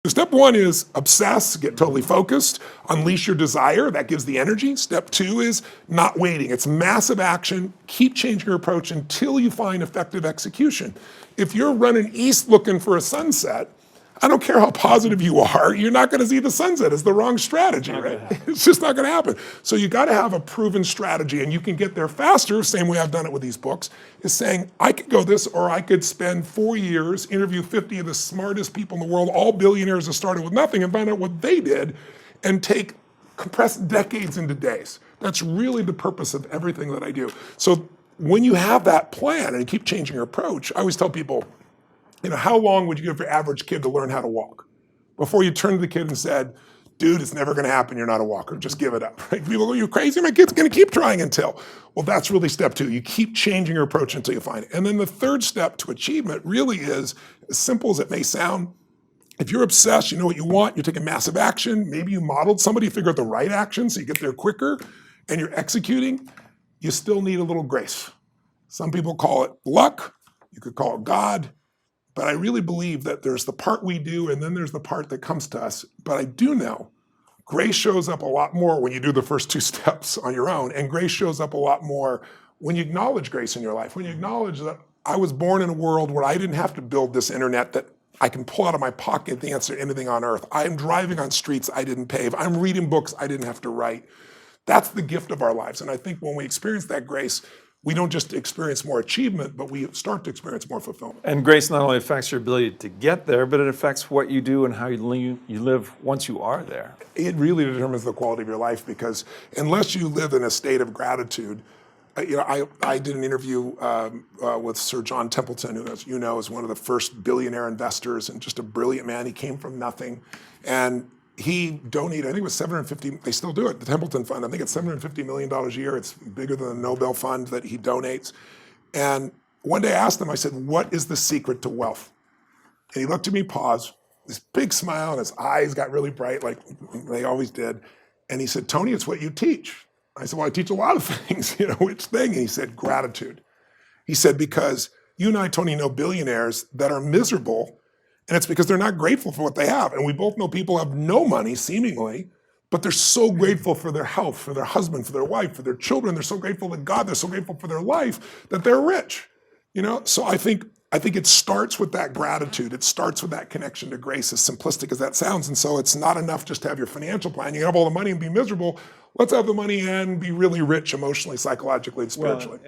Step one is obsess, get totally focused, unleash your desire, that gives the energy. Step two is not waiting. It's massive action, keep changing your approach until you find effective execution. If you're running east looking for a sunset, I don't care how positive you are, you're not gonna see the sunset. It's the wrong strategy, right? It's just not gonna happen. So you gotta have a proven strategy, and you can get there faster, same way I've done it with these books, is saying, I could go this, or I could spend 4 years, interview 50 of the smartest people in the world, all billionaires that started with nothing, and find out what they did, and compress decades into days. That's really the purpose of everything that I do. So when you have that plan and you keep changing your approach, I always tell people, how long would you give your average kid to learn how to walk? Before you turned to the kid and said, dude, it's never gonna happen, you're not a walker, just give it up. Right? People go, you crazy? My kid's gonna keep trying until. Well, that's really step two. You keep changing your approach until you find it. And then the third step to achievement really is, as simple as it may sound, if you're obsessed, you know what you want, you're taking massive action, maybe you modeled somebody, figure out the right action so you get there quicker, and you're executing, you still need a little grace. Some people call it luck, you could call it God, but I really believe that there's the part we do and then there's the part that comes to us. But I do know grace shows up a lot more when you do the first two steps on your own, and grace shows up a lot more when you acknowledge grace in your life, when you acknowledge that I was born in a world where I didn't have to build this internet that I can pull out of my pocket the answer to anything on earth. I'm driving on streets I didn't pave. I'm reading books I didn't have to write. That's the gift of our lives. And I think when we experience that grace, we don't just experience more achievement, but we start to experience more fulfillment. And grace not only affects your ability to get there, but it affects what you do and how you live once you are there. It really determines the quality of your life, because unless you live in a state of gratitude, I did an interview with Sir John Templeton, who, as you know, is one of the first billionaire investors and just a brilliant man. He came from nothing, and he donated, I think it was 750, they still do it, the Templeton Fund, I think it's $750 million a year. It's bigger than the Nobel Fund that he donates. And one day I asked him, I said, what is the secret to wealth? And he looked at me, paused, this big smile, and his eyes got really bright, like they always did. And he said, Tony, it's what you teach. I said, well, I teach a lot of things, which thing? And he said, gratitude. He said, because you and I, Tony, know billionaires that are miserable, and it's because they're not grateful for what they have. And we both know people have no money, seemingly, but they're so grateful for their health, for their husband, for their wife, for their children. They're so grateful to God. They're so grateful for their life that they're rich. So I think it starts with that gratitude. It starts with that connection to grace, as simplistic as that sounds. And so it's not enough just to have your financial plan. You can have all the money and be miserable. Let's have the money and be really rich emotionally, psychologically, and spiritually.